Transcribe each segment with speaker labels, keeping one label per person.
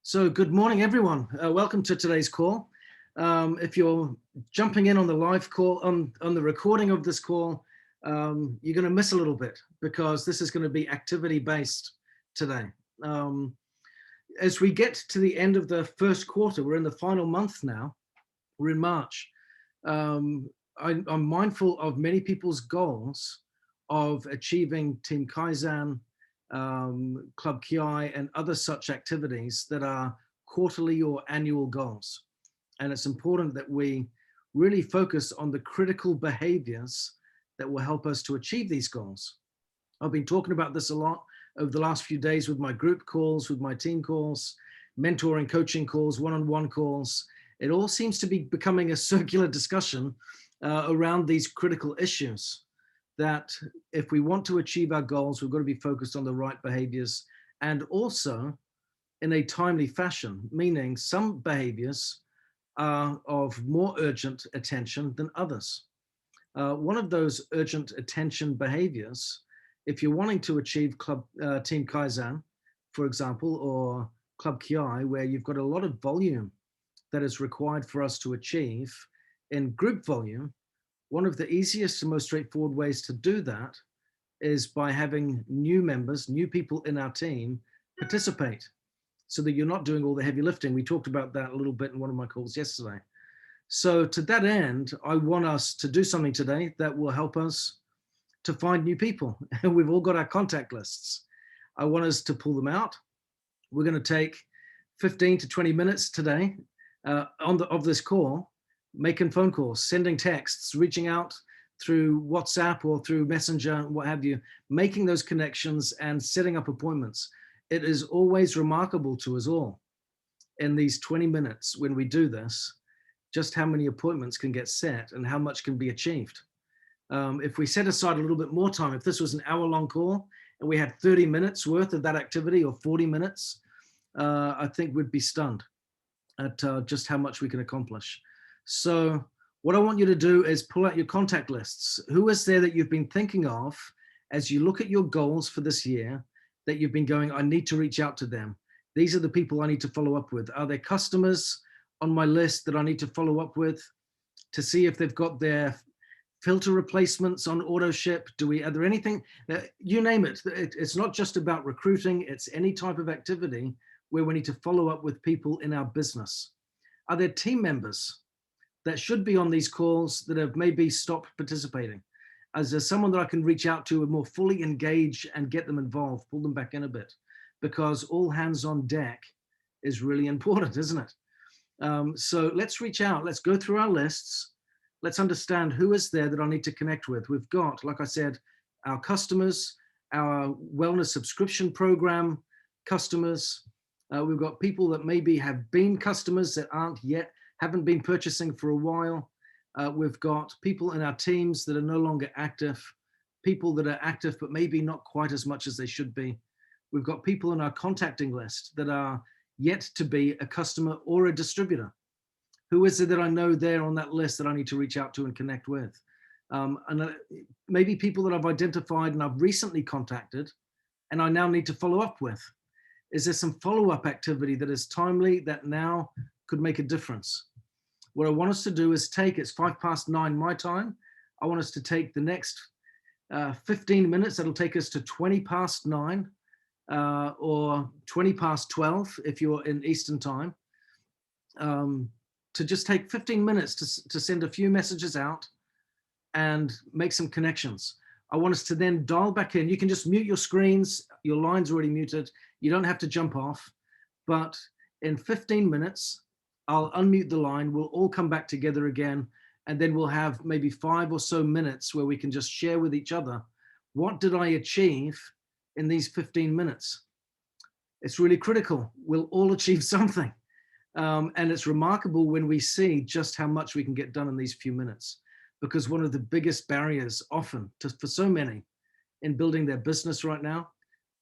Speaker 1: So good morning, everyone. Welcome to today's call. If you're jumping in on the live call, on the recording of this call, you're going to miss a little bit because this is going to be activity based today. As we get to the end of the first quarter, we're in the final month now, we're in March. I'm mindful of many people's goals of achieving Team Kaizen, Club Ki, and other such activities that are quarterly or annual goals. And it's important that we really focus on the critical behaviors that will help us to achieve these goals. I've been talking about this a lot over the last few days with my group calls, with my team calls, mentoring, coaching calls, one-on-one calls. It all seems to be becoming a circular discussion around these critical issues, that if we want to achieve our goals, we've got to be focused on the right behaviors and also in a timely fashion, meaning some behaviors are of more urgent attention than others. One of those urgent attention behaviors, if you're wanting to achieve Team Kaizen, for example, or Club Ki, where you've got a lot of volume that is required for us to achieve in group volume, one of the easiest and most straightforward ways to do that is by having new members, new people in our team participate so that you're not doing all the heavy lifting. We talked about that a little bit in one of my calls yesterday. So to that end, I want us to do something today that will help us to find new people. And we've all got our contact lists. I want us to pull them out. We're going to take 15 to 20 minutes today of this call, making phone calls, sending texts, reaching out through WhatsApp or through Messenger, what have you, making those connections and setting up appointments. It is always remarkable to us all in these 20 minutes when we do this, just how many appointments can get set and how much can be achieved. If we set aside a little bit more time, if this was an hour-long call and we had 30 minutes worth of that activity or 40 minutes, I think we'd be stunned at just how much we can accomplish. So what I want you to do is pull out your contact lists. Who is there that you've been thinking of as you look at your goals for this year that you've been going, I need to reach out to them. These are the people I need to follow up with. Are there customers on my list that I need to follow up with to see if they've got their filter replacements on auto ship? Are there anything, you name it. It's not just about recruiting, it's any type of activity where we need to follow up with people in our business. Are there team members that should be on these calls that have maybe stopped participating? As there's someone that I can reach out to and more fully engage and get them involved, pull them back in a bit, because all hands on deck is really important, isn't it? So let's reach out, let's go through our lists. Let's understand who is there that I need to connect with. We've got, like I said, our customers, our wellness subscription program customers. We've got people that maybe have been customers that haven't been purchasing for a while. We've got people in our teams that are no longer active, people that are active, but maybe not quite as much as they should be. We've got people in our contacting list that are yet to be a customer or a distributor. Who is it that I know there on that list that I need to reach out to and connect with? And maybe people that I've identified and I've recently contacted and I now need to follow up with. Is there some follow-up activity that is timely that now could make a difference? What I want us to do is it's 9:05 my time. I want us to take the next 15 minutes. That'll take us to 9:20 or 12:20 if you're in Eastern time. To just take 15 minutes to send a few messages out and make some connections. I want us to then dial back in. You can just mute your screens. Your line's already muted. You don't have to jump off. But in 15 minutes, I'll unmute the line. We'll all come back together again. And then we'll have maybe 5 or so minutes where we can just share with each other. What did I achieve in these 15 minutes? It's really critical. We'll all achieve something. And it's remarkable when we see just how much we can get done in these few minutes. Because one of the biggest barriers often for so many in building their business right now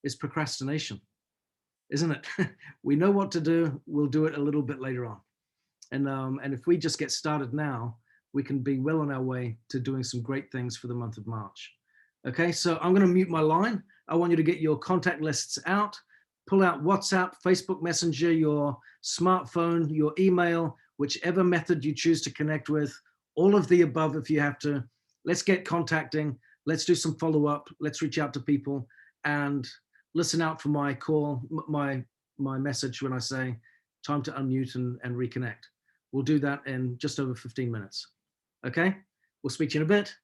Speaker 1: is procrastination, isn't it? We know what to do. We'll do it a little bit later on. And if we just get started now, we can be well on our way to doing some great things for the month of March. Okay, so I'm going to mute my line. I want you to get your contact lists out. pull out WhatsApp, Facebook Messenger, your smartphone, your email, whichever method you choose to connect with, all of the above if you have to. Let's get contacting. Let's do some follow-up. Let's reach out to people and listen out for my call, my message when I say time to unmute and reconnect. We'll do that in just over 15 minutes. Okay, we'll speak to you in a bit.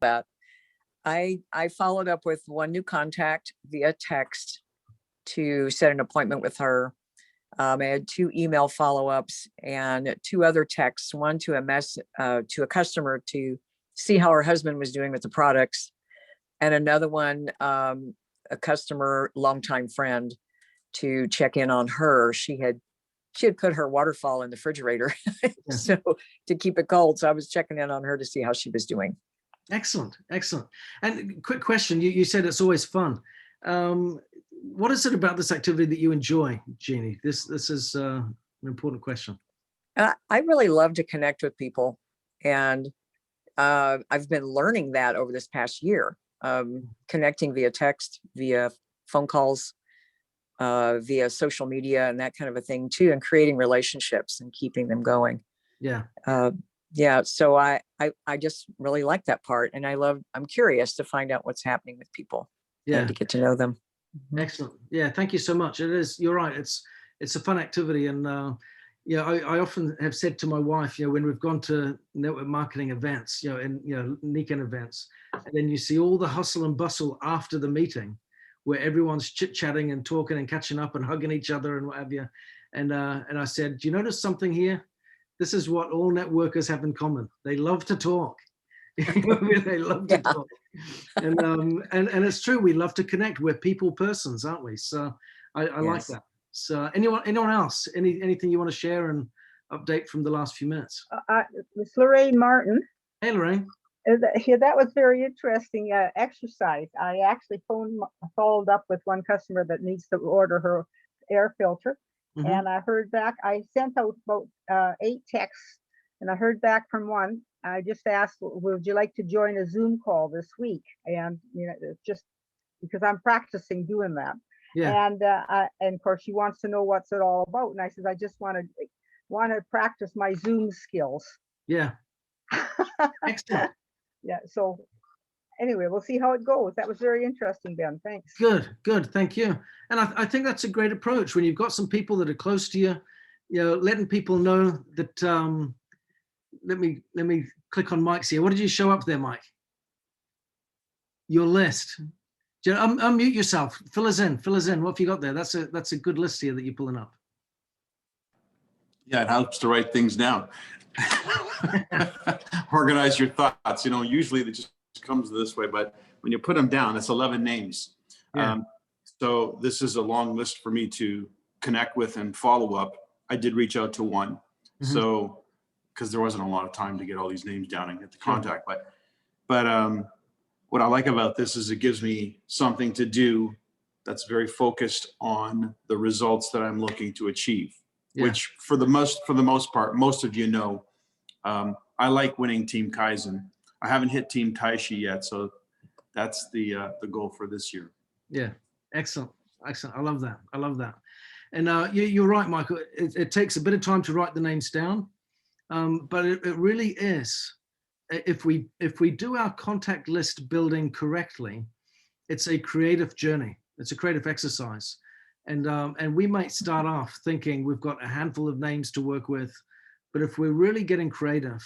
Speaker 2: That I followed up with one new contact via text to set an appointment with her. I had 2 email follow-ups and 2 other texts, one to a customer to see how her husband was doing with the products, and another one, a customer, longtime friend, to check in on her. She had put her waterfall in the refrigerator so to keep it cold. So I was checking in on her to see how she was doing.
Speaker 1: Excellent, excellent. And quick question, you said it's always fun. What is it about this activity that you enjoy, Jeannie? This is an important question.
Speaker 2: I really love to connect with people, and I've been learning that over this past year, connecting via text, via phone calls, via social media and that kind of a thing too, and creating relationships and keeping them going.
Speaker 1: Yeah.
Speaker 2: Yeah. So I just really like that part, and I'm curious to find out what's happening with people and to get to know them.
Speaker 1: Excellent. Yeah. Thank you so much. It is, you're right. It's a fun activity. And yeah, I often have said to my wife, when we've gone to network marketing events, and, Nikon events, and then you see all the hustle and bustle after the meeting where everyone's chit-chatting and talking and catching up and hugging each other and what have you. And I said, do you notice something here? This is what all networkers have in common. They love to talk. They love to talk. And it's true. We love to connect. We're people persons, aren't we? So I like that. So anyone else, anything you want to share and update from the last few minutes?
Speaker 3: Miss Lorraine Martin.
Speaker 1: Hey, Lorraine.
Speaker 3: Yeah, that was very interesting exercise. I actually followed up with one customer that needs to order her air filter. And I heard back. I sent out about 8 texts, and I heard back from one. I just asked, would you like to join a Zoom call this week? And it's just because I'm practicing doing that. Yeah. And of course she wants to know what's it all about. And I said, I just want to practice my Zoom skills.
Speaker 1: Yeah. Excellent.
Speaker 3: Yeah. So anyway, we'll see how it goes. That was very interesting, Ben. Thanks.
Speaker 1: Good. Thank you. And I think that's a great approach when you've got some people that are close to you, letting people know that, let me click on Mike's here. What did you show up there, Mike? Your list. Unmute yourself. Fill us in. What have you got there? That's a good list here that you're pulling up.
Speaker 4: Yeah, it helps to write things down. Organize your thoughts. Usually it just comes this way, but when you put them down, it's 11 names. Yeah. So this is a long list for me to connect with and follow up. I did reach out to one. So, because there wasn't a lot of time to get all these names down and get the contact, but what I like about this is it gives me something to do that's very focused on the results that I'm looking to achieve, which for the most part, most of I like winning Team Kaizen. I haven't hit Team Taishi yet, so that's the goal for this year. Yeah,
Speaker 1: excellent. I love that. And you're right, Michael. It takes a bit of time to write the names down, but it really is. If we do our contact list building correctly, it's a creative journey. It's a creative exercise, and we might start off thinking we've got a handful of names to work with, but if we're really getting creative,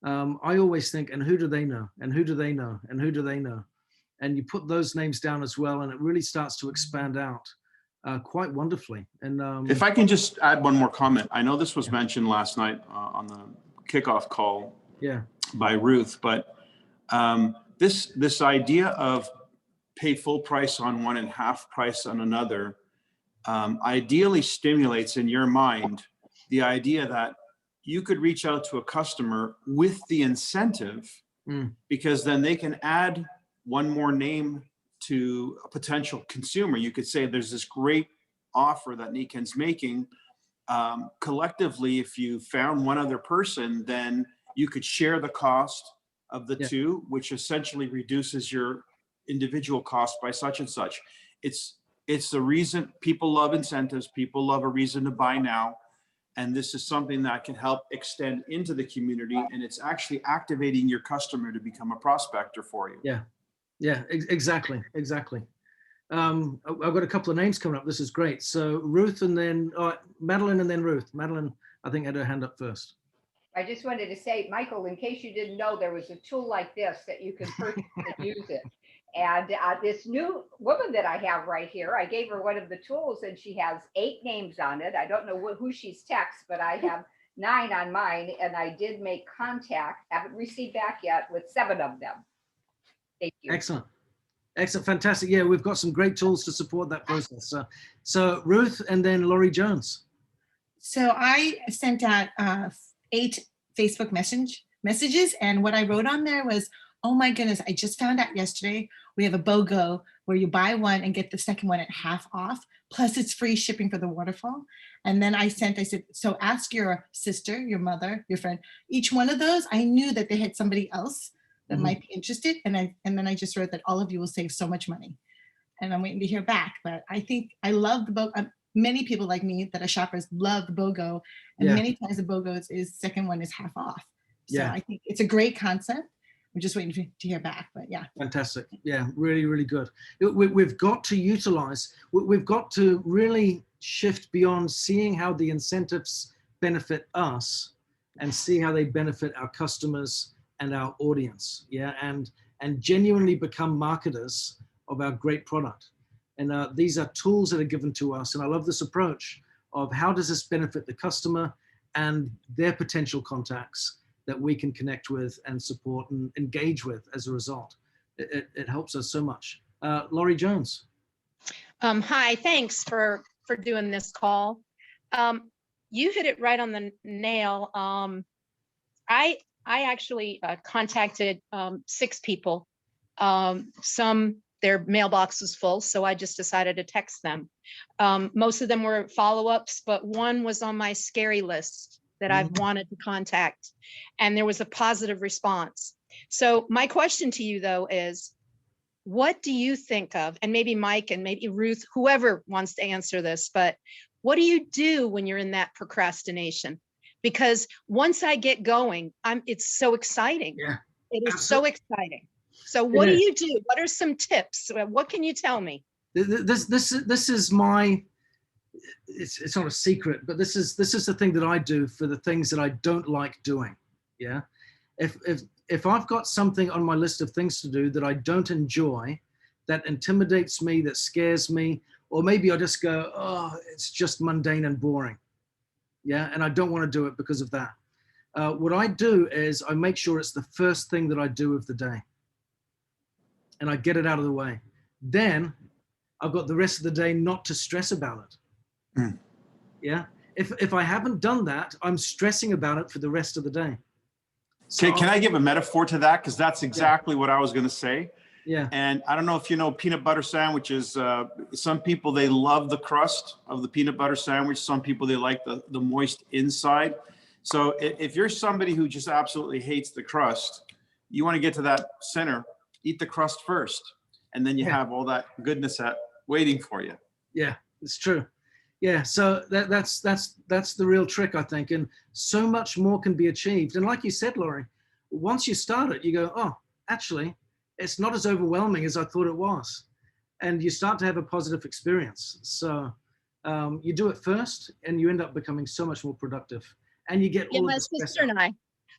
Speaker 1: I always think, and who do they know? And who do they know? And who do they know? And you put those names down as well, and it really starts to expand out quite wonderfully. And
Speaker 4: if I can just add one more comment, I know this was mentioned last night on the kickoff call.
Speaker 1: Yeah.
Speaker 4: By Ruth, but this idea of pay full price on one and half price on another ideally stimulates in your mind the idea that you could reach out to a customer with the incentive, because then they can add one more name to a potential consumer. You could say there's this great offer that Niken's making. Collectively, if you found one other person, then you could share the cost of the two, which essentially reduces your individual cost by such and such. It's the reason people love incentives. People love a reason to buy now. And this is something that can help extend into the community, and it's actually activating your customer to become a prospector for you.
Speaker 1: Yeah, exactly. I've got a couple of names coming up. This is great. So Ruth, and then Madeline, and then Ruth. Madeline, I think, had her hand up first.
Speaker 5: I just wanted to say, Michael, in case you didn't know, there was a tool like this that you can purchase and use it. And this new woman that I have right here, I gave her one of the tools and she has 8 names on it. I don't know who she's texted, but I have 9 on mine, and I did make contact, haven't received back yet, with 7 of them. Thank you.
Speaker 1: Excellent, fantastic. Yeah, we've got some great tools to support that process. So Ruth, and then Laurie Jones.
Speaker 6: So I sent out 8 Facebook messages, and what I wrote on there was, oh my goodness, I just found out yesterday we have a BOGO where you buy one and get the second one at half off, plus it's free shipping for the waterfall. And then I said, so ask your sister, your mother, your friend, each one of those. I knew that they had somebody else that might be interested. And then I just wrote that all of you will save so much money. And I'm waiting to hear back. But I think I love the BOGO. Many people like me that are shoppers love the BOGO. And many times the BOGO is second one is half off. So I think it's a great concept. We're just waiting to hear back, but yeah.
Speaker 1: Fantastic. Yeah, really, really good. We've got to utilize, we've got to really shift beyond seeing how the incentives benefit us and see how they benefit our customers and our audience. Yeah, and genuinely become marketers of our great product. And these are tools that are given to us. And I love this approach of how does this benefit the customer and their potential contacts that we can connect with and support and engage with as a result. It helps us so much. Laurie Jones.
Speaker 7: Hi, thanks for doing this call. You hit it right on the nail. I actually contacted 6 people. Some, their mailbox was full, so I just decided to text them. Most of them were follow-ups, but one was on my scary list that I've wanted to contact, and there was a positive response. So my question to you though is, what do you think of, and maybe Mike and maybe Ruth, whoever wants to answer this, but what do you do when you're in that procrastination? Because once I get going, it's so exciting. Yeah, it is so exciting. So what do you do? What are some tips? What can you tell me?
Speaker 1: This is my, it's not a secret, but this is the thing that I do for the things that I don't like doing. Yeah. If I've got something on my list of things to do that I don't enjoy, that intimidates me, that scares me, or maybe I just go, oh, it's just mundane and boring. Yeah. And I don't want to do it because of that. What I do is I make sure it's the first thing that I do of the day. And I get it out of the way. Then I've got the rest of the day not to stress about it. Yeah. If I haven't done that, I'm stressing about it for the rest of the day. So
Speaker 4: can I give a metaphor to that? Because that's exactly what I was going to say.
Speaker 1: Yeah.
Speaker 4: And I don't know if you know peanut butter sandwiches. Some people, they love the crust of the peanut butter sandwich. Some people, they like the moist inside. So if you're somebody who just absolutely hates the crust, you want to get to that center, eat the crust first. And then you have all that goodness waiting for you.
Speaker 1: Yeah, it's true. Yeah, so that's the real trick, I think. And so much more can be achieved. And like you said, Laurie, once you start it, you go, oh, actually, it's not as overwhelming as I thought it was. And you start to have a positive experience. So you do it first and you end up becoming so much more productive. And you get all of the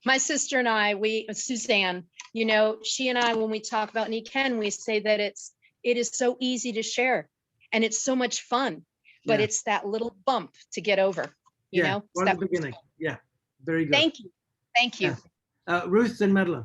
Speaker 7: my sister and I, Suzanne, you know, she and I, when we talk about Niken, we say that it is so easy to share and it's so much fun. But it's that little bump to get over, you know?
Speaker 1: Right at the beginning. Yeah, very good.
Speaker 7: Thank you. Thank you.
Speaker 1: Ruth and Madeline.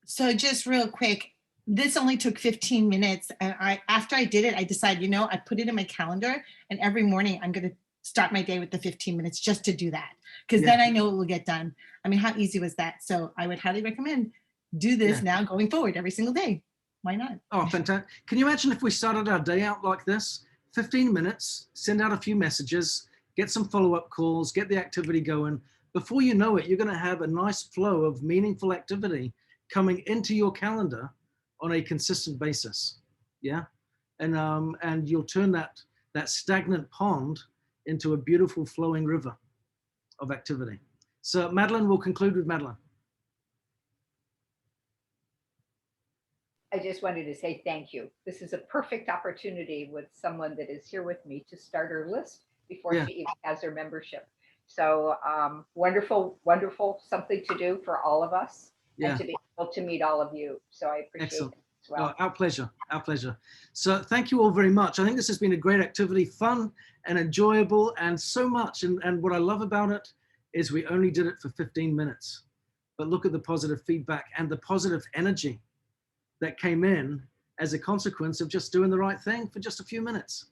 Speaker 6: So just real quick, this only took 15 minutes. And after I did it, I decided, you know, I put it in my calendar, and every morning I'm going to start my day with the 15 minutes just to do that. Because then I know it will get done. I mean, how easy was that? So I would highly recommend do this now going forward every single day. Why not?
Speaker 1: Oh, fantastic. Can you imagine if we started our day out like this? 15 minutes, send out a few messages, get some follow-up calls, get the activity going. Before you know it, you're going to have a nice flow of meaningful activity coming into your calendar on a consistent basis. Yeah. And you'll turn that stagnant pond into a beautiful flowing river of activity. So Madeline, we'll conclude with Madeline.
Speaker 5: I just wanted to say thank you. This is a perfect opportunity with someone that is here with me to start her list before she even has her membership. So wonderful, wonderful, something to do for all of us and to be able to meet all of you. So I appreciate it as well.
Speaker 1: Our pleasure, our pleasure. So thank you all very much. I think this has been a great activity, fun and enjoyable and so much. And what I love about it is we only did it for 15 minutes, but look at the positive feedback and the positive energy that came in as a consequence of just doing the right thing for just a few minutes.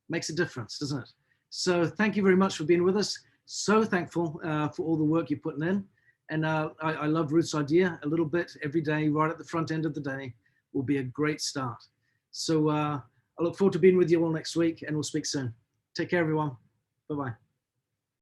Speaker 1: Makes a difference, doesn't it? So thank you very much for being with us. So thankful for all the work you're putting in. And I love Ruth's idea. A little bit every day, right at the front end of the day, will be a great start. So I look forward to being with you all next week, and we'll speak soon. Take care, everyone. Bye-bye.